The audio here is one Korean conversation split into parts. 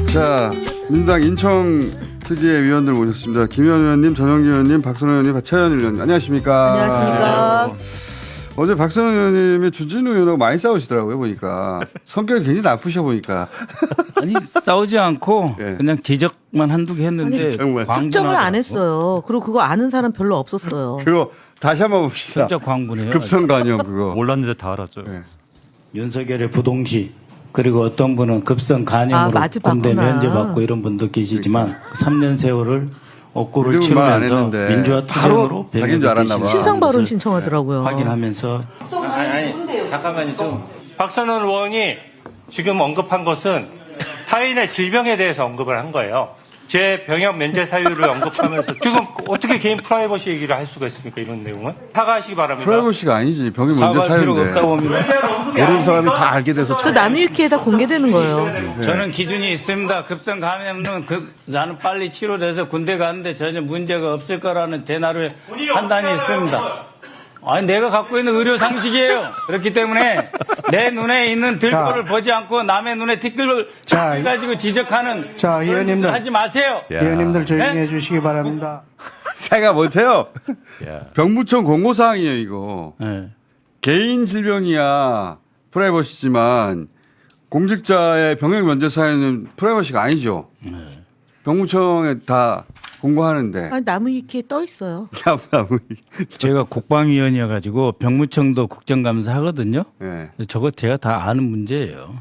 자, 민주당 인천특위의 위원들 모셨습니다. 김의원 의원님, 전영기 의원님, 박선호 의원님, 차현 의원님. 안녕하십니까. 안녕하십니까. 어제 박선호 의원님이 주진우 의원하고 많이 싸우시더라고요, 보니까. 성격이 굉장히 나쁘셔 보니까. 아니 싸우지 않고 예. 그냥 지적만 한두 개 했는데 정말. 특정을 안 했어요. 그리고 그거 아는 사람 별로 없었어요. 그거 다시 한번 봅시다. 진짜 광분해요. 급성 간염 그거. 몰랐는데 다 알았죠. 네. 윤석열의 부동시 그리고 어떤 분은 급성 간염으로 맞이 군대 봤구나. 면제받고 이런 분도 계시지만 3년 세월을 억구를 이름은 말안 치르면서 했는데 민주화 바로 투쟁으로 자기인 줄 알았나 봐. 신상 발언 신청하더라고요. 확인하면서 아니 잠깐만요 좀 박선원 의원이 지금 언급한 것은 타인의 질병에 대해서 언급을 한 거예요. 제 병역 면제 사유를 언급하면서 지금 어떻게 개인 프라이버시 얘기를 할 수가 있습니까? 이런 내용은 사과하시기 바랍니다. 프라이버시가 아니지. 병이 먼저 사과할 필요가 사유인데. 없다고 봅니다. 모르는 사람이 다 알게 돼서 그 남유키에다 공개되는 거예요. 저는 기준이 있습니다. 급성 감염은 나는 빨리 치료돼서 군대 가는데 전혀 문제가 없을 거라는 제 나름의 판단이 있습니다. 아니 내가 갖고 있는 의료 상식이에요. 그렇기 때문에 내 눈에 있는 들보를 보지 않고 남의 눈에 티끌을 가지고 지적하는 자, 의원님들. 하지 마세요. 의원님들 조용히 네? 해주시기 바랍니다. 생각 못해요. 야. 병무청 공고사항이에요 이거. 네. 개인 질병이야 프라이버시지만 공직자의 병역 면제 사유는 프라이버시가 아니죠. 병무청에 다 공고하는데. 아니, 남유키에 떠 있어요. 제가 국방위원이어가지고 병무청도 국정감사 하거든요. 네. 저거 제가 다 아는 문제예요.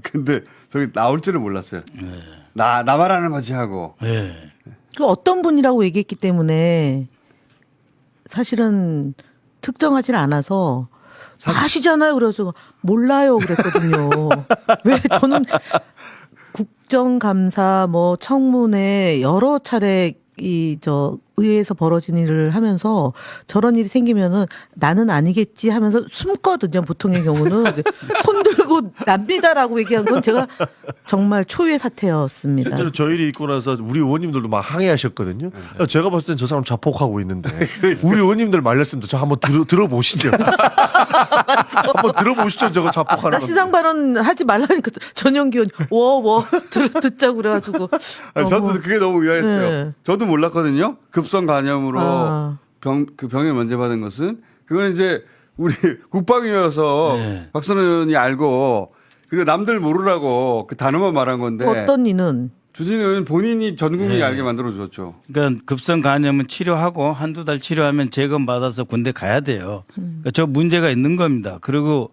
근데 저기 나올 줄은 몰랐어요. 나 말하는 거지 하고. 네. 그 어떤 분이라고 얘기했기 때문에 사실은 특정하진 않아서 아시잖아요. 그래서 몰라요 그랬거든요. 왜 저는 국정감사 뭐 청문회 여러 차례 의회에서 벌어진 일을 하면서 저런 일이 생기면은 나는 아니겠지 하면서 숨거든요. 보통의 경우는 손 들고 납니다라고 얘기한 건 제가 정말 초유의 사태였습니다. 실제로 저 일이 있고 나서 우리 의원님들도 막 항의하셨거든요. 제가 봤을 땐 저 사람 자폭하고 있는데 우리 의원님들 말렸습니다. 저 한번 들어보시죠. 한번 들어보시죠. 저거 자폭하는 나 거. 시상 발언 하지 말라니까 전용기 의원 워워 듣자고 그래가지고 아니, 저도 그게 너무 의아했어요. 네. 저도 몰랐거든요. 급성 간염으로 아. 병역 면제 받은 것은 그건 이제 우리 국방위여서 네. 박선호 의원이 알고 그리고 남들 모르라고 그 단어만 말한 건데 어떤 이는 주진우 의원 본인이 전 국민이 네. 알게 만들어 줬죠. 그러니까 급성 간염은 치료하고 한두 달 치료하면 재검 받아서 군대 가야 돼요. 그러니까 저 문제가 있는 겁니다. 그리고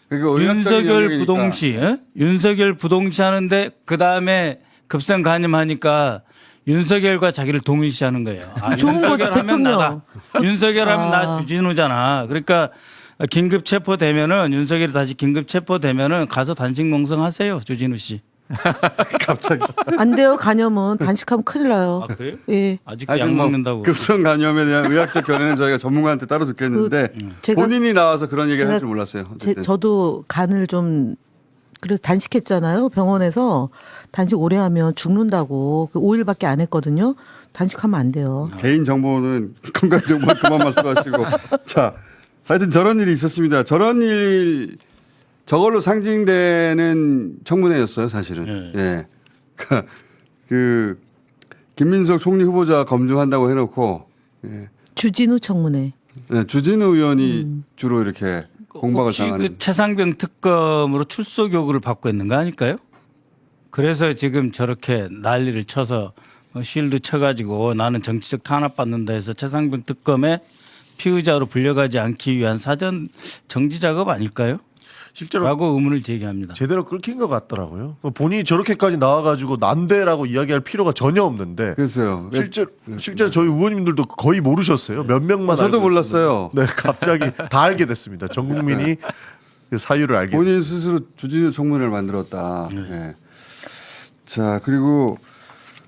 그러니까 윤석열 부동시, 예? 윤석열 부동시 하는데 그 다음에 급성 간염하니까 윤석열과 자기를 동일시하는 거예요. 좋은 거죠, 윤석열 하면 대통령. 나다. 윤석열 하면 나 주진우잖아. 그러니까 긴급 체포되면은 윤석열이 다시 긴급 체포되면은 가서 단식 농성하세요, 주진우 씨. 갑자기. 안 돼요. 간염은 단식하면 큰일 나요. 아 그래요? 예. 아직도 하여튼 약 뭐 먹는다고. 급성 간염에 대한 의학적 견해는 저희가 전문가한테 따로 듣겠는데 제가- 본인이 나와서 그런 얘기를 할 제가 줄 몰랐어요. 어쨌든. 저도 간을 좀 그래서 단식했잖아요. 병원에서 단식 오래 하면 죽는다고 5일밖에 안 했거든요. 단식하면 안 돼요. 개인 정보는 건강 정보 그만 말씀하시고 자 하여튼 저런 일이 있었습니다. 저런 일 저걸로 상징되는 청문회였어요, 사실은. 네. 예. 그 김민석 총리 후보자 검증한다고 해놓고 예. 주진우 청문회. 네, 주진우 의원이 주로 이렇게 공박을 혹시 당하는. 그 최상병 특검으로 출석 요구를 받고 있는 거 아닐까요? 그래서 지금 저렇게 난리를 쳐서 쉴드 쳐가지고 나는 정치적 탄압받는다 해서 최상병 특검에 피의자로 불려가지 않기 위한 사전 정지 작업 아닐까요? 실제로 라고 의문을 제기합니다. 제대로 끌킨 것 같더라고요. 본인이 저렇게까지 나와가지고 난데라고 이야기할 필요가 전혀 없는데 그랬어요. 실제 저희 의원님들도 거의 모르셨어요. 몇 명만 저도 알고 몰랐어요. 있었는데. 네, 갑자기 다 알게 됐습니다. 전 국민이 그 사유를 알게 본인 스스로 주진우 청문회를 만들었다. 예. 자 그리고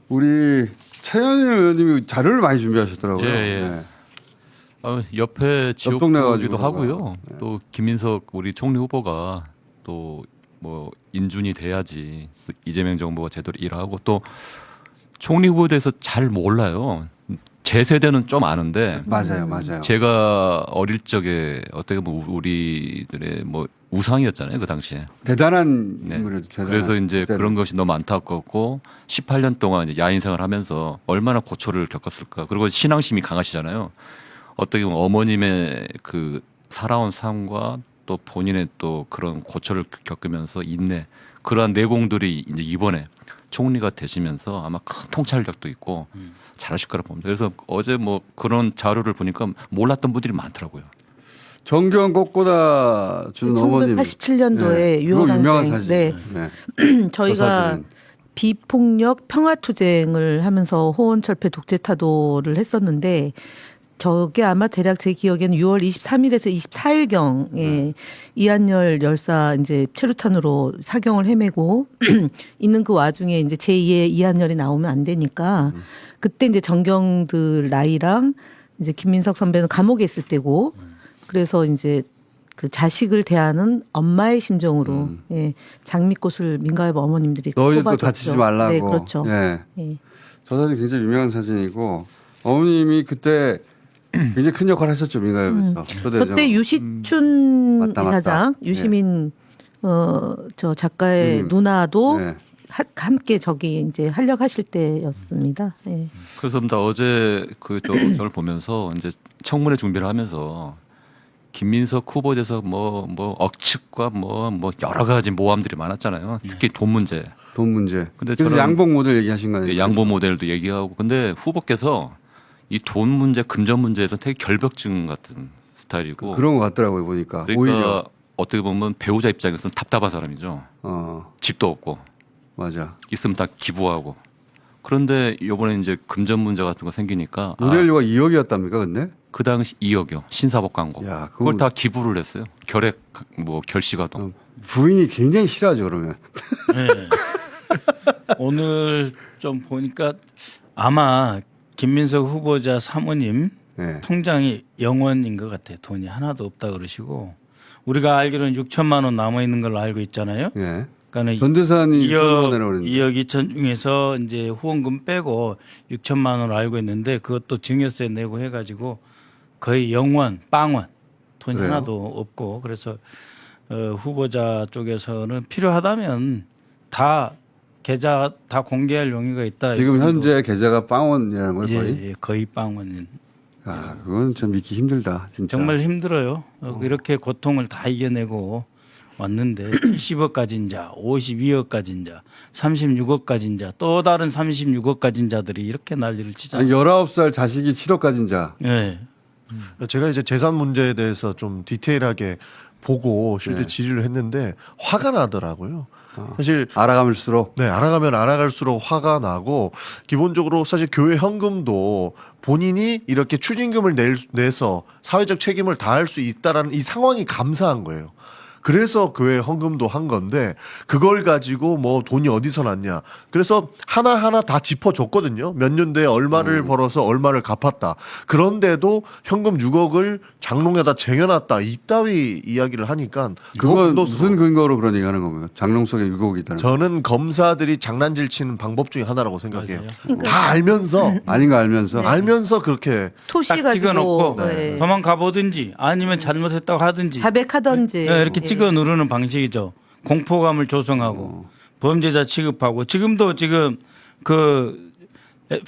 우리 차현일 의원님이 자료를 많이 준비하셨더라고요. 예, 예. 네. 옆에 옆동네 가지고 지역구기도 하고요. 또 김민석 우리 총리 후보가 또 뭐 인준이 돼야지 이재명 정부가 제대로 일하고 또 총리 후보에 대해서 잘 몰라요. 제 세대는 좀 아는데 맞아요, 맞아요. 제가 어릴 적에 어떻게 보면 우리들의 뭐 우상이었잖아요 그 당시에. 대단한 네. 인물이죠. 대단한. 그래서 이제 그때는. 그런 것이 너무 안타깝고 18년 동안 이제 야인 생활을 하면서 얼마나 고초를 겪었을까. 그리고 신앙심이 강하시잖아요. 어떻게 보면 어머님의 그 살아온 삶과 또 본인의 또 그런 고초를 겪으면서 인내 그러한 내공들이 이제 이번에 총리가 되시면서 아마 큰 통찰력도 있고 잘하실 거라 봅니다. 그래서 어제 뭐 그런 자료를 보니까 몰랐던 분들이 많더라고요. 정경 꽃보다 주는 어머님. 1987년도에 네. 그거 유언항쟁. 유명한 사진. 네. 네. 저희가 그 사진은. 비폭력 평화투쟁을 하면서 호원철폐 독재타도를 했었는데 저게 아마 대략 제 기억에는 6월 23일에서 24일경에 이한열 열사 이제 최루탄으로 사경을 헤매고 있는 그 와중에 이제 제2의 이한열이 나오면 안 되니까 그때 이제 정경들 나이랑 이제 김민석 선배는 감옥에 있을 때고 그래서 이제 그 자식을 대하는 엄마의 심정으로 예, 장미꽃을 민가협 어머님들이 너희도 꼽아줬죠. 다치지 말라고. 네, 그렇죠. 예. 예. 저 사진 굉장히 유명한 사진이고 어머님이 그때 굉장히 큰 역할을 하셨죠 민가협에서. 저때 유시춘 맞다, 맞다. 이사장, 유시민 저 작가의 음. 누나도 네. 함께 저기 이제 활약하실 때였습니다. 예. 그래서 나 어제 그 저를 보면서 이제 청문회 준비를 하면서 김민석 후보에 대해서 뭐 억측과 뭐 여러 가지 모함들이 많았잖아요. 특히 돈 문제, 돈 문제. 근데 그래서 저는 양복 모델 얘기하신 거 아니에요? 양보 모델도 얘기하고 근데 후보께서 이 돈 문제, 금전 문제에서 되게 결벽증 같은 스타일이고 그런 거 같더라고요 보니까. 그러니까 오히려. 어떻게 보면 배우자 입장에서는 답답한 사람이죠. 집도 없고 맞아. 있으면 다 기부하고 그런데 이번에 이제 금전 문제 같은 거 생기니까 모델료가 2억이었답니까 근데? 그 당시 2억이요. 신사복 광고. 야, 그걸 그건- 다 기부를 했어요. 결핵 뭐 결시가동. 부인이 굉장히 싫어하죠 그러면. 네. 오늘 좀 보니까 아마 김민석 후보자 사모님 네. 통장이 0원인 것 같아요. 돈이 하나도 없다 그러시고 우리가 알기로는 6천만 원 남아 있는 걸로 알고 있잖아요. 예. 그러니까 전재산이 2억 2억 2억 2천 중에서 이제 후원금 빼고 6천만 원을 알고 있는데 그것도 증여세 내고 해가지고 거의 0원, 빵원 돈이 그래요? 하나도 없고 그래서 후보자 쪽에서는 필요하다면 다 계좌 다 공개할 용의가 있다. 지금 이 정도. 현재 계좌가 빵원이라는 거예요 거의. 예, 거의 빵원인. 아, 그건 참 믿기 힘들다 진짜. 정말 힘들어요. 이렇게 고통을 다 이겨내고 왔는데 70억 가진 자, 52억 가진 자, 36억 가진 자, 또 다른 36억 가진 자들이 이렇게 난리를 치잖아요. 아니, 19살 자식이 7억 가진 자. 예. 제가 이제 재산 문제에 대해서 좀 디테일하게 보고 실제 네. 질의를 했는데 화가 나더라고요. 사실 알아가면수록 네, 알아가면 알아갈수록 화가 나고 기본적으로 사실 교회 현금도 본인이 이렇게 추징금을 내서 사회적 책임을 다할 수 있다라는 이 상황이 감사한 거예요. 그래서 교회 헌금도 한 건데 그걸 가지고 뭐 돈이 어디서 났냐. 그래서 하나하나 다 짚어줬거든요. 몇 년대에 얼마를 벌어서 얼마를 갚았다. 그런데도 현금 6억을 장롱에다 쟁여놨다. 이따위 이야기를 하니까 그건 너무 무슨 근거로 그런 얘기하는 겁니까? 장롱 속에 6억이 있다는 거. 저는 검사들이 장난질 치는 방법 중에 하나라고 생각해요. 맞아요. 다 알면서 아닌 거 알면서 알면서 그렇게 토시 딱 가지고 찍어놓고 네. 도망가 보든지 아니면 잘못했다고 하든지 자백하던지 이렇게 예. 찍어 누르는 방식이죠. 공포감을 조성하고 범죄자 취급하고 지금도 지금 그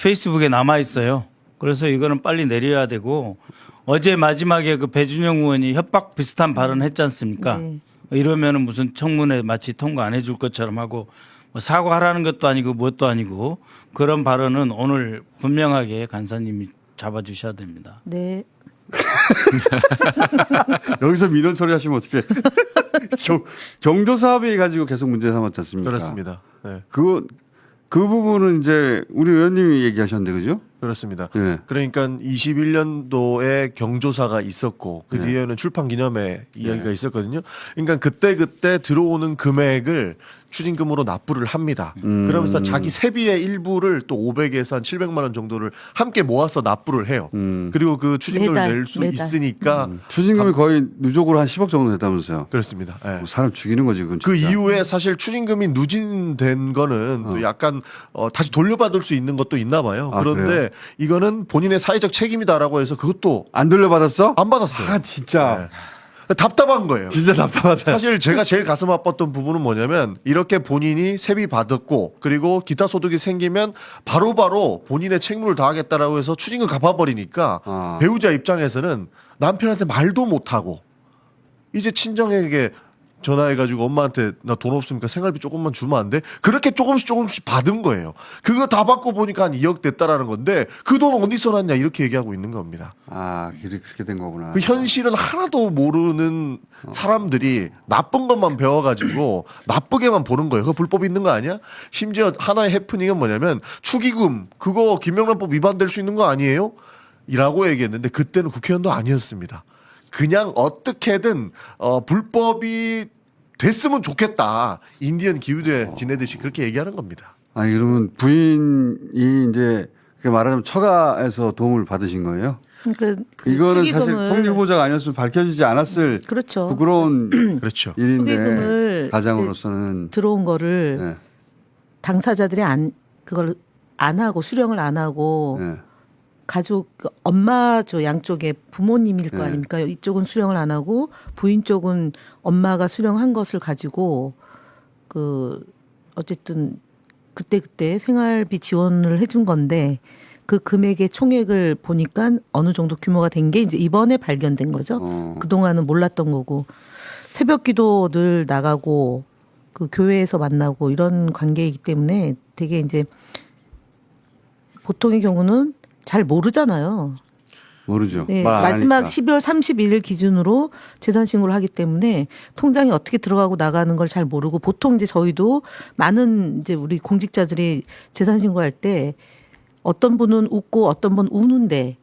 페이스북에 남아 있어요. 그래서 이거는 빨리 내려야 되고 어제 마지막에 그 배준영 의원이 협박 비슷한 발언 했지 않습니까? 네. 이러면은 무슨 청문회 마치 통과 안 해줄 것처럼 하고 뭐 사과하라는 것도 아니고 뭣도 아니고 그런 발언은 오늘 분명하게 간사님이 잡아주셔야 됩니다. 네. 여기서 민원 처리하시면 어떻게? 경조사업이 가지고 계속 문제 삼았지 않습니까? 그렇습니다. 네, 그 부분은 이제 우리 의원님이 얘기하셨는데 그죠? 그렇습니다. 예. 그러니까 21년도에 경조사가 있었고 그 뒤에는 출판 기념회 이야기가 있었거든요. 그러니까 그때 들어오는 금액을 추징금으로 납부를 합니다. 그러면서 자기 세비의 일부를 또 500에서 한 700만 원 정도를 함께 모아서 납부를 해요. 그리고 그 추징금을 매달, 낼 수 매달. 있으니까 추징금이 거의 누적으로 한 10억 정도 됐다면서요. 그렇습니다. 예. 뭐 사람 죽이는 거지 그건 그 진짜. 이후에 사실 추징금이 누진된 거는 또 약간 다시 돌려받을 수 있는 것도 있나 봐요. 아, 그런데 그래요? 이거는 본인의 사회적 책임이다라고 해서 그것도 안 돌려받았어? 안 받았어요. 아 진짜 네. 답답한 거예요. 진짜 답답하다. 사실 제가 제일 가슴 아팠던 부분은 뭐냐면 이렇게 본인이 세비 받았고 그리고 기타 소득이 생기면 바로바로 본인의 책무를 다하겠다라고 해서 추징금 갚아버리니까 배우자 입장에서는 남편한테 말도 못하고 이제 친정에게 전화해가지고 엄마한테 나 돈 없으니까 생활비 조금만 주면 안 돼? 그렇게 조금씩 받은 거예요. 그거 다 받고 보니까 한 2억 됐다라는 건데 그 돈 어디서 났냐 이렇게 얘기하고 있는 겁니다. 아 그렇게 된 거구나. 그 현실은 하나도 모르는 사람들이 나쁜 것만 배워가지고 나쁘게만 보는 거예요. 그거 불법이 있는 거 아니야? 심지어 하나의 해프닝은 뭐냐면 축의금 그거 김영란법 위반될 수 있는 거 아니에요? 이라고 얘기했는데 그때는 국회의원도 아니었습니다. 그냥 어떻게든 불법이 됐으면 좋겠다. 인디언 기우제 지내듯이 그렇게 얘기하는 겁니다. 아니 그러면 부인이 이제 그 말하자면 처가에서 도움을 받으신 거예요? 그러니까 그 이거는 사실 축의금을- 총리 후보자가 아니었으면 밝혀지지 않았을 그렇죠. 부끄러운 그렇죠. 일인데 축의금을 가장으로서는 들어온 거를 네. 당사자들이 그걸 안 하고 수령을 안 하고 네. 가족 엄마 쪽 양쪽에 부모님일 거 네. 아닙니까? 이쪽은 수령을 안 하고 부인 쪽은 엄마가 수령한 것을 가지고 그 어쨌든 그때 생활비 지원을 해준 건데 그 금액의 총액을 보니까 어느 정도 규모가 된 게 이제 이번에 발견된 거죠. 그 동안은 몰랐던 거고 새벽기도 늘 나가고 그 교회에서 만나고 이런 관계이기 때문에 되게 이제 보통의 경우는 잘 모르잖아요. 모르죠. 네, 말 안 마지막 하니까. 12월 31일 기준으로 재산 신고를 하기 때문에 통장이 어떻게 들어가고 나가는 걸 잘 모르고 보통 이제 저희도 많은 이제 우리 공직자들이 재산 신고할 때 어떤 분은 웃고 어떤 분은 우는데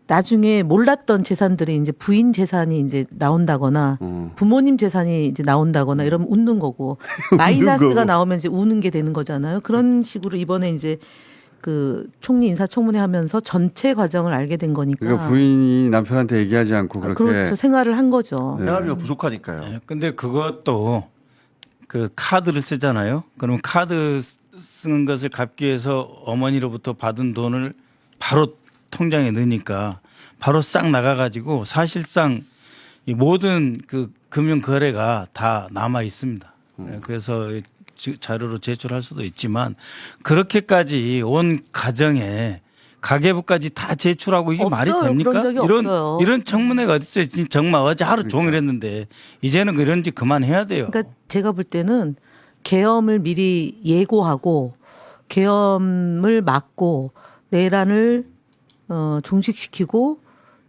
나중에 몰랐던 재산들이 이제 부인 재산이 이제 나온다거나 부모님 재산이 이제 나온다거나 이러면 웃는 거고 마이너스가 거고. 나오면 이제 우는 게 되는 거잖아요. 그런 식으로 이번에 이제 그 총리 인사청문회 하면서 전체 과정을 알게 된 거니까. 그러니까 부인이 남편한테 얘기하지 않고 그렇게 그렇죠. 생활을 한 거죠. 생활비가 부족하니까요. 예, 근데 그것도 그 카드를 쓰잖아요. 그럼 카드 쓰는 것을 갚기 위해서 어머니로부터 받은 돈을 바로 통장에 넣으니까 바로 싹 나가가지고 사실상 이 모든 그 금융 거래가 다 남아 있습니다. 예, 그래서 자료로 제출할 수도 있지만 그렇게까지 온 가정에 가계부까지 다 제출하고 이게 말이 없어요. 됩니까? 그런 적이 없어요. 이런 청문회가 어디 있어요? 진짜 정말 어제 하루 종일 했는데 이제는 그런지 그만해야 돼요. 그러니까 제가 볼 때는 계엄을 미리 예고하고 계엄을 막고 내란을 종식시키고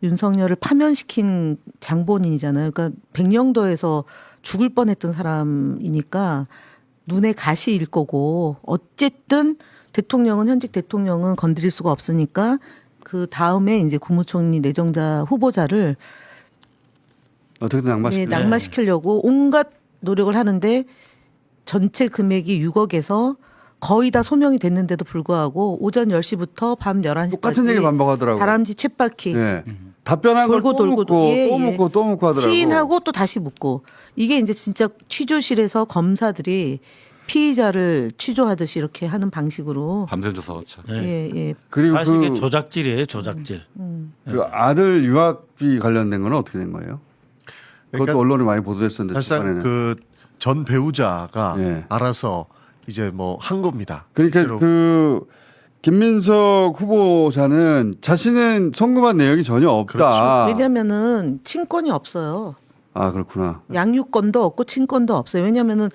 윤석열을 파면시킨 장본인이잖아요. 그러니까 백령도에서 죽을 뻔했던 사람이니까 눈에 가시일 거고 어쨌든 대통령은 현직 대통령은 건드릴 수가 없으니까 그 다음에 이제 국무총리 내정자 후보자를 어떻게든 낭만시키려고. 낙마시키려고 온갖 노력을 하는데 전체 금액이 6억에서 거의 다 소명이 됐는데도 불구하고 오전 10시부터 밤 11시까지 똑같은 얘기 반복하더라고요. 다람쥐 쳇바퀴 예. 답변한 걸 돌고 또 돌고 묻고 예, 또 예. 묻고 또 묻고 하더라고. 시인하고 또 다시 묻고 이게 이제 진짜 취조실에서 검사들이 피의자를 취조하듯이 이렇게 하는 방식으로 밤샘 조사 같죠. 예, 예. 그리고 사실 이게 그, 조작질이에요, 조작질. 그 아들 유학비 관련된 건 어떻게 된 거예요? 그것도 그러니까 언론에 많이 보도됐었는데 사실상 초반에는. 그 전 배우자가 예. 알아서 이제 뭐 한 겁니다. 그러니까 실제로. 그 김민석 후보자는 자신은 송금한 내역이 전혀 없다. 그렇죠. 왜냐면은 친권이 없어요. 아 그렇구나. 양육권도 없고 친권도 없어요. 왜냐면은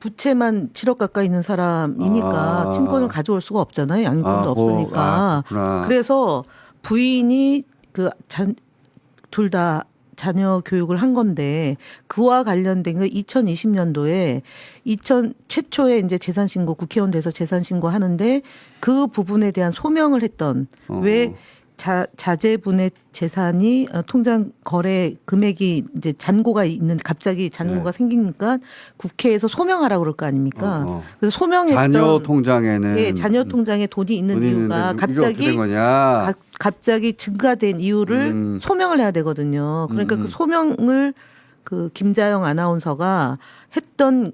부채만 7억 가까이 있는 사람이니까 아. 친권을 가져올 수가 없잖아요. 양육권도 없으니까. 그렇구나. 그래서 부인이 그 둘 다 자녀 교육을 한 건데 그와 관련된 그 2020년도에 최초에 이제 재산 신고 국회의원 돼서 재산 신고 하는데 그 부분에 대한 소명을 했던 왜 자제분의 재산이 통장 거래 금액이 이제 잔고가 있는 갑자기 잔고가 생기니까 국회에서 소명하라고 그럴 거 아닙니까? 그래서 소명했던 자녀 통장에는 예, 자녀 통장에 돈이 있는 돈이 이유가 있는데 이게 어떻게 된 거냐? 갑자기 증가된 이유를 소명을 해야 되거든요. 그러니까 그 소명을 그 김자영 아나운서가 했던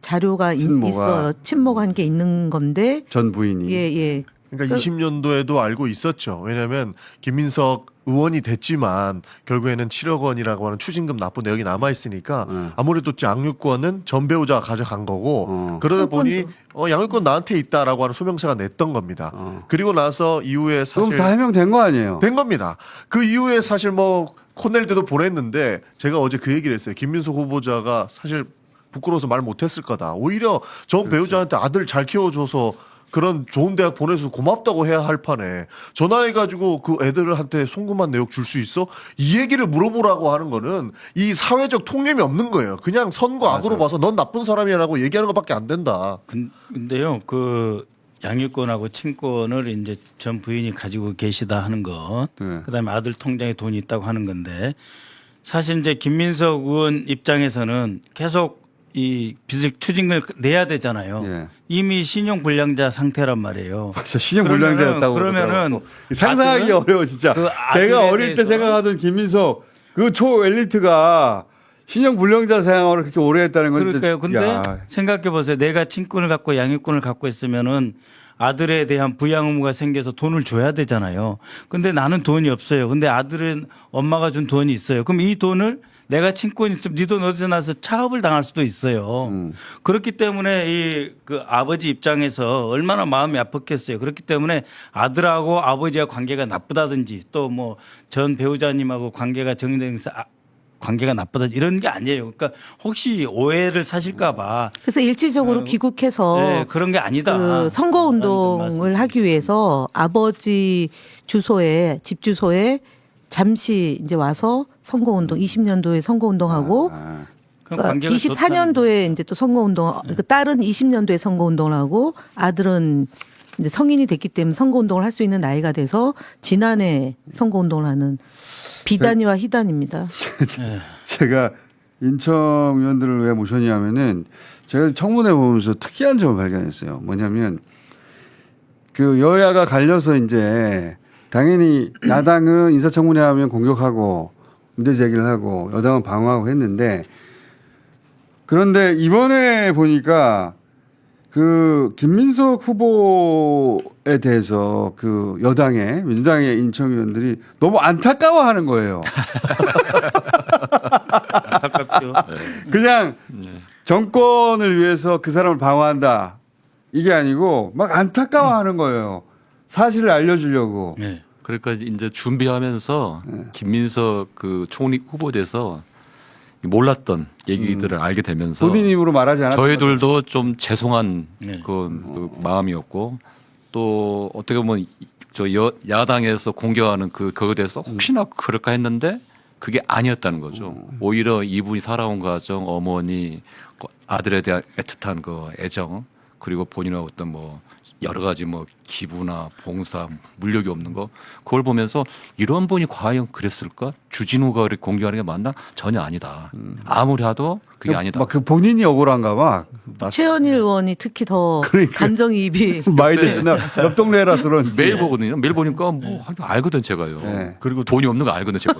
자료가 친모가. 있어요. 친모가 한 게 있는 건데 전 부인이. 예, 예. 그러니까 20년도에도 알고 있었죠. 왜냐하면 김민석 의원이 됐지만 결국에는 7억 원이라고 하는 추징금 납부 내역이 남아 있으니까 아무래도 양육권은 전 배우자가 가져간 거고 그러다 보니 양육권 나한테 있다라고 하는 소명서가 냈던 겁니다. 그리고 나서 이후에 사실 그럼 다 해명된 거 아니에요? 된 겁니다. 그 이후에 사실 뭐 코넬 때도 보냈는데 제가 어제 그 얘기를 했어요. 김민석 후보자가 사실 부끄러워서 말 못했을 거다. 오히려 전 배우자한테 아들 잘 키워줘서 그런 좋은 대학 보내서 고맙다고 해야 할 판에 전화해가지고 그 애들한테 송금한 내역 줄 수 있어? 이 얘기를 물어보라고 하는 거는 이 사회적 통념이 없는 거예요. 그냥 선과 악으로 봐서 넌 나쁜 사람이라고 얘기하는 것밖에 안 된다. 근데요, 그 양육권하고 친권을 이제 전 부인이 가지고 계시다 하는 것, 네. 그다음에 아들 통장에 돈이 있다고 하는 건데 사실 이제 김민석 의원 입장에서는 계속 이 빚을 추징을 내야 되잖아요. 예. 이미 신용 불량자 상태란 말이에요. 진짜 신용 불량자였다고 그러면은 상상하기 아들은 어려워 진짜. 그 제가 아들에 어릴 때 대해서 생각하던 김민석 그 초 엘리트가 신용 불량자 생활을 그렇게 오래 했다는 건 그러니까요. 근데 야, 생각해 보세요. 내가 친권을 갖고 양육권을 갖고 있으면은 아들에 대한 부양 의무가 생겨서 돈을 줘야 되잖아요. 근데 나는 돈이 없어요. 근데 아들은 엄마가 준 돈이 있어요. 그럼 이 돈을 내가 친권이 있으면 네 돈 어디서 나서 차업을 당할 수도 있어요. 그렇기 때문에 이 그 아버지 입장에서 얼마나 마음이 아팠겠어요. 그렇기 때문에 아들하고 아버지와 관계가 나쁘다든지 또 뭐 전 배우자님하고 관계가 정리돼서 관계가 나쁘다 이런 게 아니에요. 그러니까 혹시 오해를 사실까봐 그래서 일시적으로 귀국해서 네, 그런 게 아니다. 그 선거 운동을 하기 위해서 아버지 주소에 집 주소에 잠시 이제 와서 선거 운동 20년도에 선거 운동하고 그럼 관계가 24년도에 이제 또 선거 운동 그 딸은 20년도에 선거 운동을 하고 아들은 이제 성인이 됐기 때문에 선거 운동을 할 수 있는 나이가 돼서 지난해 선거 운동을 하는 비단이와 희단입니다. 제가 인청 의원들을 왜 모셨냐면은 제가 청문회 보면서 특이한 점을 발견했어요. 뭐냐면 그 여야가 갈려서 이제 당연히 야당은 인사청문회 하면 공격하고 문제 제기를 하고 여당은 방어하고 했는데 그런데 이번에 보니까 그 김민석 후보에 대해서 그 여당의 민주당의 인천 의원들이 너무 안타까워하는 거예요. 안타깝죠. 그냥 정권을 위해서 그 사람을 방어한다 이게 아니고 막 안타까워하는 거예요. 사실을 알려주려고. 네. 그러니까 이제 준비하면서 김민석 그 총리 후보에 대해서 몰랐던 얘기들을 알게 되면서 본인 입으로 말하지 않았던 저희들도 좀 죄송한 네. 그 마음이었고 또 어떻게 보면 저 야당에서 공격하는 그거에 대해서 혹시나 그럴까 했는데 그게 아니었다는 거죠. 오히려 이분이 살아온 가정, 어머니, 아들에 대한 애틋한 그 애정 그리고 본인의 어떤 뭐 여러 가지 뭐 기부나 봉사, 물력이 없는 거 그걸 보면서 이런 분이 과연 그랬을까? 주진우가 그렇게 공격하는 게 맞나? 전혀 아니다. 아무리 해도 그게 아니다. 막 그 본인이 억울한가 봐. 최현일 의원이 특히 더 그러니까. 감정이입이 많이 되시나 옆 동네라서 그런지. 매일 보거든요. 매일 보니까 뭐 알거든 제가요. 네. 그리고 돈이 없는 거 알거든 제가.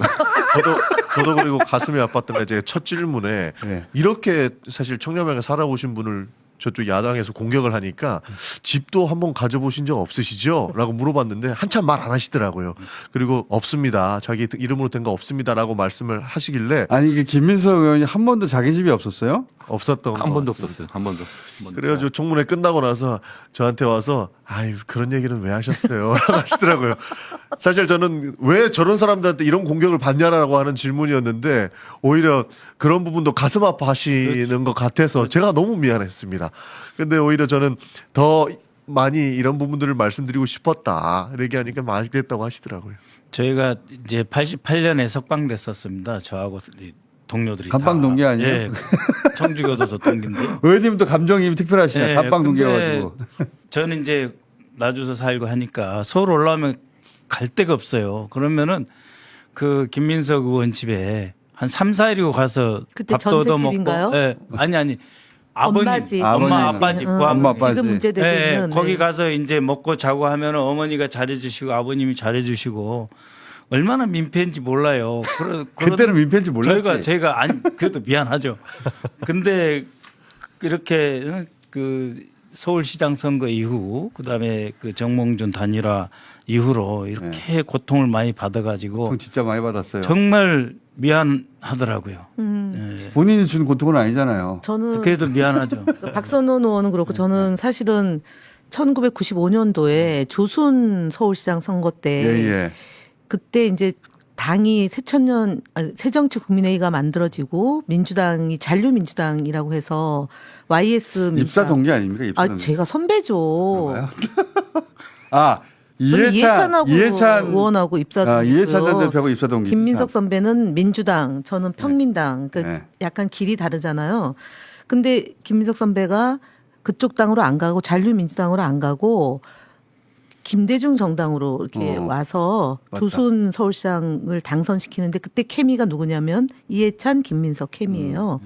저도 그리고 가슴이 아팠던 게 제 첫 질문에 네. 이렇게 사실 청렴하게 살아오신 분을 저쪽 야당에서 공격을 하니까 집도 한번 가져보신 적 없으시죠? 라고 물어봤는데 한참 말 안 하시더라고요. 그리고 없습니다. 자기 이름으로 된 거 없습니다라고 말씀을 하시길래 아니 이게 김민석 의원이 한 번도 자기 집이 없었어요? 없었던 한 것 번도 같습니다. 없었어요. 한 번도. 그래가지고 청문회 끝나고 나서 저한테 와서 아유 그런 얘기는 왜 하셨어요? 라고 하시더라고요. 사실 저는 왜 저런 사람들한테 이런 공격을 받냐라고 하는 질문이었는데 오히려 그런 부분도 가슴 아파하시는 것 같아서 제가 너무 미안했습니다. 근데 오히려 저는 더 많이 이런 부분들을 말씀드리고 싶었다. 얘기하니까 많이 그랬다고 하시더라고요. 저희가 이제 88년에 석방됐었습니다. 저하고 동료들이 감방 다. 동기 아니에요? 예. 청주교도소 동기인데. 의원님도 감정이입이 특별하시네. 예, 감방 근데 동기여가지고. 저는 이제 나주서 살고 하니까 서울 올라오면 갈 데가 없어요. 그러면은 그 김민석 의원 집에 한 3, 4일이고 가서 그때 밥도 얻어 먹고. 전셋집인가요? 예. 아니. 아버님, 엄마 집, 엄마 아빠 집, 응, 엄마, 아빠 집. 지금 문제되고 예, 있는 거기 네. 가서 이제 먹고 자고 하면은 어머니가 잘해주시고 아버님이 잘해주시고 얼마나 민폐인지 몰라요. 그때는 민폐인지 몰랐지. 저희가 아니 그래도 미안하죠. 근데 이렇게 그 서울시장 선거 이후 그다음에 그 정몽준 단일화 이후로 이렇게 고통을 많이 받아가지고 고통 진짜 많이 받았어요. 정말 미안하더라고요. 본인이 준 고통은 아니잖아요. 저는 그래도 미안하죠. 박선원 의원은 그렇고 저는 사실은 1995년도에 조순 서울시장 선거 때 예. 그때 이제 당이 새정치 국민회의가 만들어지고 민주당이 잔류민주당이라고 해서 YS 민주당. 입사 동기 아닙니까? 입사 아 동기. 제가 선배죠. 그런가요? 아 저는 이해찬하고 이해찬 의원하고 입사 동기고요. 이해찬 전 대표하고 입사 동기. 김민석 선배는 민주당, 저는 평민당. 그러니까 네. 약간 길이 다르잖아요. 근데 김민석 선배가 그쪽 당으로 안 가고 잔류민주당으로 안 가고 김대중 정당으로 이렇게 와서 맞다. 조순 서울시장을 당선시키는데 그때 케미가 누구냐면 이해찬, 김민석 케미예요.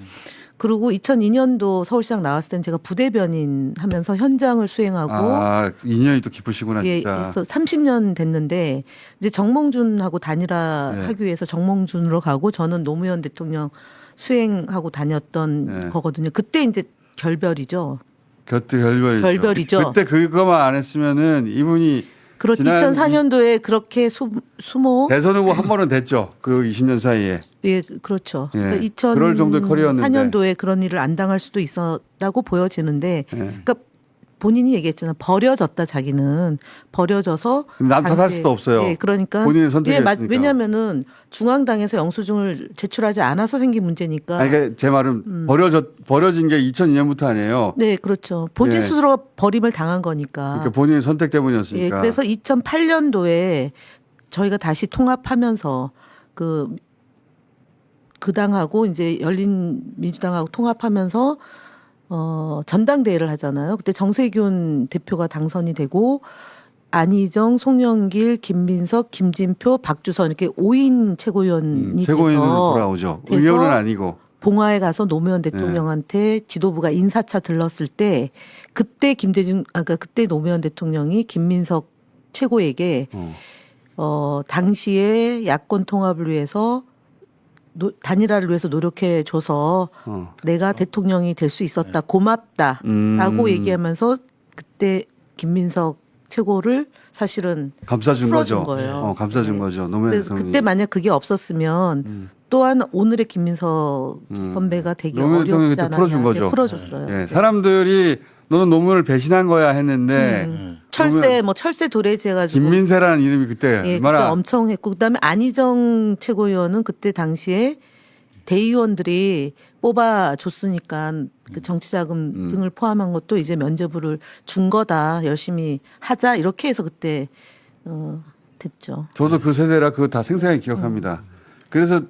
그리고 2002년도 서울시장 나왔을 땐 제가 부대변인 하면서 현장을 수행하고 아 인연이 또 깊으시구나 예, 진짜. 그래서 30년 됐는데 이제 정몽준하고 단일화 네. 하기 위해서 정몽준으로 가고 저는 노무현 대통령 수행하고 다녔던 네. 거거든요. 그때 이제 결별이죠. 곁에 결별이죠. 그때 그거만 안 했으면은 이분이 그렇죠. 지난 2004년도에 그렇게 수모 대선 후보 한 번은 됐죠. 그 20년 사이에. 예, 그렇죠. 예, 그러니까 그럴 정도의 커리어였는데. 2004년도에 그런 일을 안 당할 수도 있었다고 보여지는데 예. 그러니까 본인이 얘기했잖아. 버려졌다 자기는. 버려져서 남 탓할 당시에- 수도 없어요. 예, 그러니까 본인의 선택이었으니까. 왜냐면은 중앙당에서 영수증을 제출하지 않아서 생긴 문제니까. 아니 그러니까 제 말은 버려진 게 2002년부터 아니에요. 네, 그렇죠. 본인 예. 스스로가 버림을 당한 거니까. 그러니까 본인의 선택 예, 때문이었으니까. 그래서 2008년도에 저희가 다시 통합하면서 그 당하고 이제 열린민주당하고 통합하면서 전당대회를 하잖아요. 그때 정세균 대표가 당선이 되고 안희정, 송영길, 김민석, 김진표, 박주선 이렇게 5인 최고위원이 최고위원으로 돼서 돌아오죠. 돼서 의원은 아니고. 봉화에 가서 노무현 대통령한테 지도부가 인사차 들렀을 때 그때 그러니까 그때 노무현 대통령이 김민석 최고에게 당시에 야권 통합을 위해서 단일화를 위해서 노력해 줘서 내가 대통령이 될 수 있었다. 고맙다라고 얘기하면서 그때 김민석 최고를 사실은 감싸준 풀어준 거죠. 거예요. 감싸준 네. 거죠. 노무현 그래서 대통령이. 그때 만약 그게 없었으면 또한 오늘의 김민석 선배가 되기 노무현 대통령이 어렵지 그때 풀어준 않았냐. 거죠. 네, 풀어줬어요. 예, 사람들이 너는 노무현을 배신한 거야 했는데 철새 도래지 해가지고 김민세라는 이름이 그때 예, 그때 얼마나 엄청 했고 그다음에 안희정 최고위원은 그때 당시에 대의원들이 뽑아줬으니까 그 정치자금 등을 포함한 것도 이제 면죄부를 준 거다. 열심히 하자 이렇게 해서 그때 됐죠. 저도 그 세대라 그거 다 생생하게 기억합니다. 그래서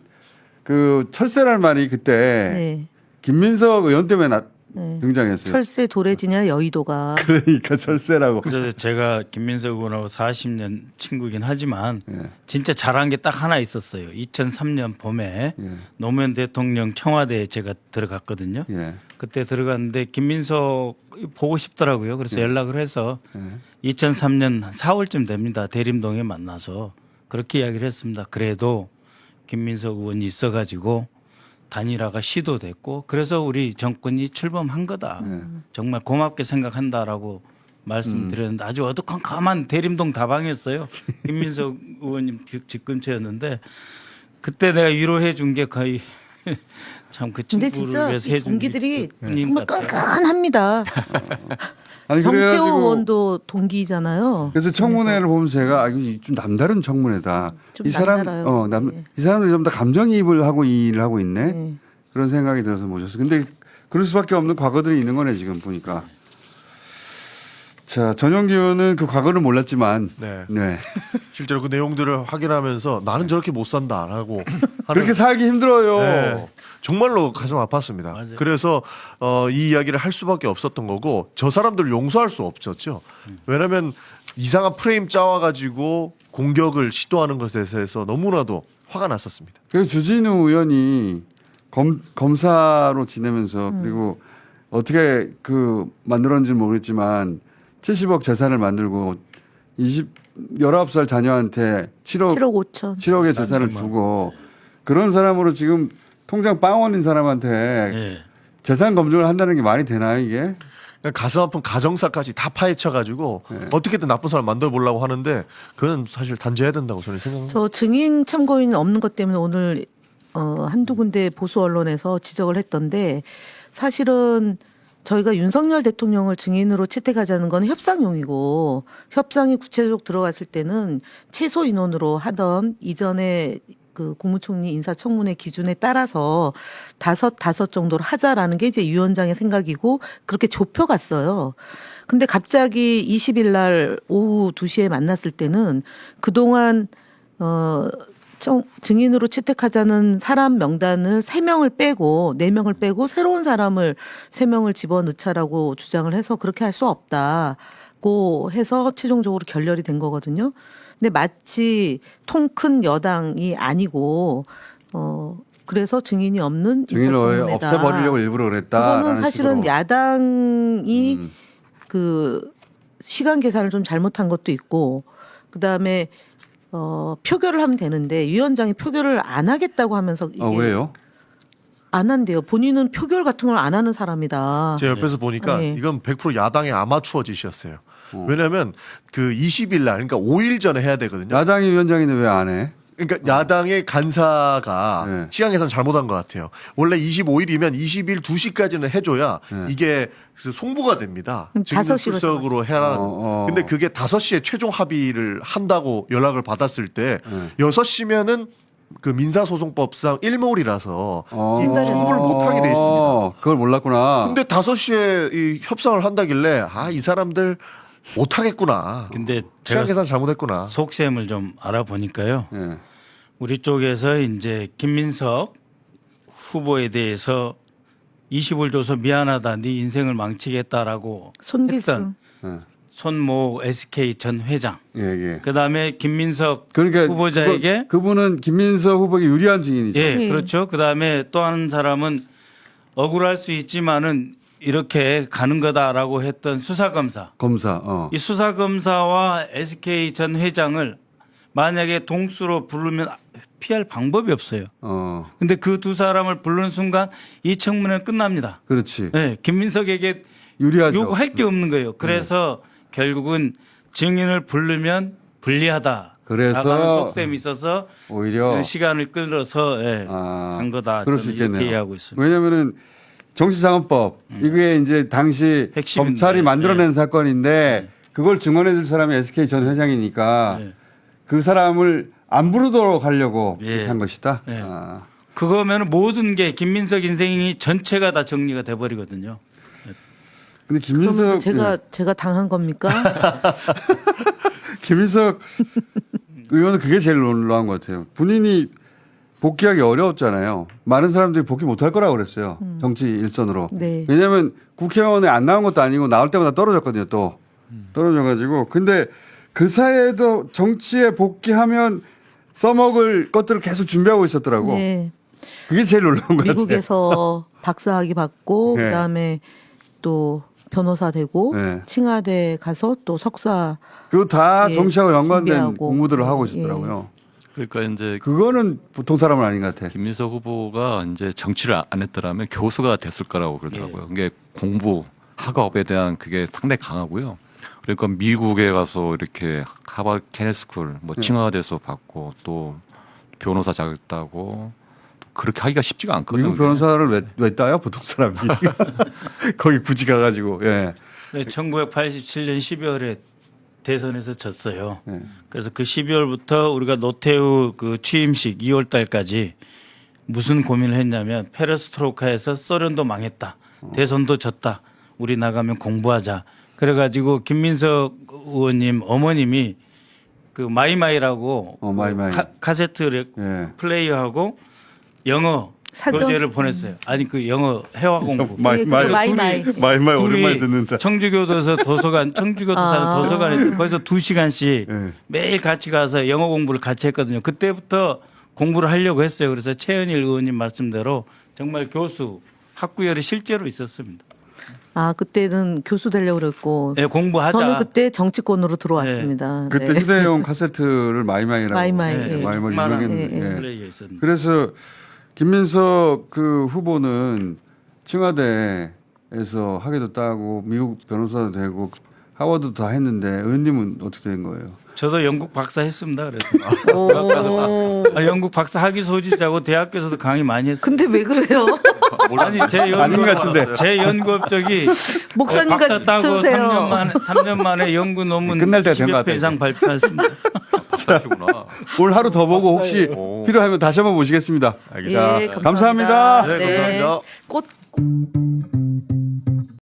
그 철새라는 말이 그때 네. 김민석 의원 때문에 네. 등장했어요. 철새 도래지냐 여의도가 그러니까 철새라고. 그래서 제가 김민석 의원하고 40년 친구긴 하지만 예. 진짜 잘한 게 딱 하나 있었어요. 2003년 봄에 예. 노무현 대통령 청와대에 제가 들어갔거든요. 예. 그때 들어갔는데 김민석 보고 싶더라고요. 그래서 예. 연락을 해서 2003년 4월쯤 됩니다. 대림동에 만나서 그렇게 이야기를 했습니다. 그래도 김민석 의원이 있어가지고 단일화가 시도됐고 그래서 우리 정권이 출범한 거다. 정말 고맙게 생각한다라고 말씀드렸는데 아주 어두컴컴한 대림동 다방이었어요. 김민석 의원님 집 근처였는데 그때 내가 위로해 준 게 거의 참 그 근데 친구를 진짜 위해서 이 해준 동기들이 게 정말 끈끈합니다. 아니 정태호 그래가지고 의원도 동기잖아요. 그래서 청문회를 보면 제가 이거 좀 남다른 청문회다. 좀 이 사람 남달라요. 네. 이 사람들이 좀 더 감정이입을 하고 이 일을 하고 있네. 네. 그런 생각이 들어서 모셨어요. 근데 그럴 수밖에 없는 과거들이 있는 거네 지금 보니까. 자 전용기 의원은 그 과거를 몰랐지만 네. 네. 실제로 그 내용들을 확인하면서 나는 저렇게 못 산다라고 그렇게 살기 힘들어요. 네. 정말로 가슴 아팠습니다. 그래서 이 이야기를 할 수밖에 없었던 거고 저 사람들을 용서할 수 없었죠. 왜냐하면 이상한 프레임 짜와가지고 공격을 시도하는 것에 대해서 너무나도 화가 났었습니다. 그래서 주진우 의원이 검사로 지내면서 그리고 어떻게 그 만들었는지 모르겠지만 70억 재산을 만들고 19살 자녀한테 7억 7억 5천. 재산을 주고 그런 사람으로 지금 통장 빵원인 사람한테 예. 재산 검증을 한다는 게 말이 되나요 이게? 그냥 가슴 아픈 가정사까지 다 파헤쳐가지고 네. 어떻게든 나쁜 사람 만들어 보려고 하는데 그건 사실 단죄해야 된다고 저는 생각합니다. 저 증인 참고인 없는 것 때문에 오늘 한두 군데 보수 언론에서 지적을 했던데 사실은 저희가 윤석열 대통령을 증인으로 채택하자는 건 협상용이고 협상이 구체적으로 들어갔을 때는 최소 인원으로 하던 이전에 그 국무총리 인사청문회 기준에 따라서 다섯 정도로 하자라는 게 이제 위원장의 생각이고 그렇게 좁혀갔어요. 근데 갑자기 20일 날 오후 2시에 만났을 때는 그동안 증인으로 채택하자는 사람 명단을 3명을 빼고 4명을 빼고 새로운 사람을 3명을 집어넣자라고 주장을 해서 그렇게 할 수 없다고 해서 최종적으로 결렬이 된 거거든요. 근데 마치 통 큰 여당이 아니고 그래서 증인이 없는 증인을 인사청문회다. 없애버리려고 일부러 그랬다. 그거는 사실은 야당이 그 시간 계산을 좀 잘못한 것도 있고 그다음에 표결을 하면 되는데 위원장이 표결을 안 하겠다고 하면서 이게 왜요? 안 한대요. 본인은 표결 같은 걸 안 하는 사람이다. 제 옆에서 보니까 네. 이건 100% 야당의 아마추어 짓이었어요. 왜냐하면 그 20일 날 그러니까 5일 전에 해야 되거든요. 야당이 위원장인데 왜 안 해? 그러니까 야당의 간사가 네. 시간 계산 잘못한 것 같아요. 원래 25일이면 20일 2시까지는 해줘야 네. 이게 그 송부가 됩니다. 그럼 증인 5시로 출석으로 해라. 근데 그게 5시에 최종 합의를 한다고 연락을 받았을 때 6시면은 그 민사소송법상 일몰이라서 이 송부를 못하게 돼 있습니다. 그걸 몰랐구나. 근데 5시에 이 협상을 한다길래 이 사람들 못하겠구나. 근데 시간 제가 계산 잘못했구나. 속셈을 좀 알아보니까요. 예. 우리 쪽에서 이제 김민석 후보에 대해서 20을 줘서 미안하다, 네 인생을 망치겠다라고 손길승. 했던 예. 손모 SK 전 회장. 예, 예. 그다음에 김민석 그러니까 후보자에게 그분은 김민석 후보에게 유리한 증인이죠. 예, 네. 그렇죠. 그다음에 또 한 사람은 억울할 수 있지만은 이렇게 가는 거다라고 했던 수사검사. 검사. 이 수사검사와 SK 전 회장을 만약에 동수로 부르면 피할 방법이 없어요. 근데 그 두 사람을 부르는 순간 이 청문회는 끝납니다. 그렇지. 네, 김민석에게 유리하죠. 요구할 게 없는 거예요. 그래서 결국은 증인을 부르면 불리하다. 그래서 나가는 속셈이 있어서 오히려 시간을 끌어서 한 거다. 그럴 수 저는 이렇게 있겠네요. 이해하고 있습니다. 왜냐면은 정치자금법 이게 이제 당시 핵심인데. 검찰이 만들어낸 네. 사건인데 그걸 증언해 줄 사람이 SK 전 회장이니까 네. 그 사람을 안 부르도록 하려고 예. 그렇게 한 것이다. 네. 아. 그거면 모든 게 김민석 인생이 전체가 다 정리가 돼 버리거든요. 근데 그러면 김민석 제가 당한 겁니까? 김민석 의원은 그게 제일 놀라운 것 같아요. 본인이 복귀하기 어려웠잖아요. 많은 사람들이 복귀 못할 거라고 그랬어요. 정치 일선으로. 네. 왜냐하면 국회의원에 안 나온 것도 아니고 나올 때마다 떨어졌거든요. 또 떨어져가지고. 근데 그 사이에도 정치에 복귀하면 써먹을 것들을 계속 준비하고 있었더라고. 네. 그게 제일 놀라운 것 같아요. 미국에서 박사학위 받고 네. 그다음에 또 변호사 되고 네. 칭화대 가서 또 석사 그거 다 예, 정치하고 연관된 준비하고. 공부들을 하고 예. 있었더라고요. 그러니까 이제 그거는 보통 사람은 아닌 것 같아. 김민석 후보가 이제 정치를 안 했더라면 교수가 됐을 거라고 그러더라고요. 그게 공부, 학업에 대한 그게 상당히 강하고요. 그러니까 미국에 가서 이렇게 하버드 케네스쿨, 뭐 칭화대에서 받고 또 변호사 자격 따고 그렇게 하기가 쉽지가 않거든요. 미국 변호사를 왜 따요? 보통 사람이. 거기 굳이 가가지고. 예. 1987년 12월에 대선에서 졌어요. 네. 그래서 그 12월부터 우리가 노태우 그 취임식 2월 달까지 무슨 고민을 했냐면 페레스트로카에서 소련도 망했다. 대선도 졌다. 우리 나가면 공부하자. 그래가지고 김민석 의원님 어머님이 그 마이마이라고 마이마이. 카세트 예. 플레이어하고 영어 사전? 교재를 보냈어요. 아니 그 영어 회화 공부. 네, 마이마이. 마이마이 오랜만에 둘이 듣는다. 청주교도소 도서관, 청주교도 사는 도서관에 거기서 2시간씩 예. 매일 같이 가서 영어 공부를 같이 했거든요. 그때부터 공부를 하려고 했어요. 그래서 최은일 의원님 말씀대로 정말 교수 학구열이 실제로 있었습니다. 그때는 교수 되려고 그랬고 네, 공부하자. 저는 그때 정치권으로 들어왔습니다. 그때 네. 휴대용 카세트를 마이마이라고. 마이마이. 네, 예. 마이마이 정말 유명했는데. 예. 플레이가 있었는데. 그래서 김민석 그 후보는 청와대 에서 학위도 따고 미국 변호사도 되고 하버드도 다 했는데 의원님은 어떻게 된 거예요? 저도 영국 박사 했습니다. 그래서 오. 영국 박사 학위 소지자고 대학교에서도 강의 많이 했어요. 근데 왜 그래요? 아니 제 아닌 것 같은데. 제 연구 업적이 목사님과 박사 따고 들으세요. 3년 만에 연구 논문 끝날 때가 된것 10여 같아요. 편 이상 발표했습니다. 박사시구나. 오늘 하루 더 보고 혹시 오. 필요하면 다시 한번 모시겠습니다. 예, 감사합니다. 네, 감사합니다. 꽃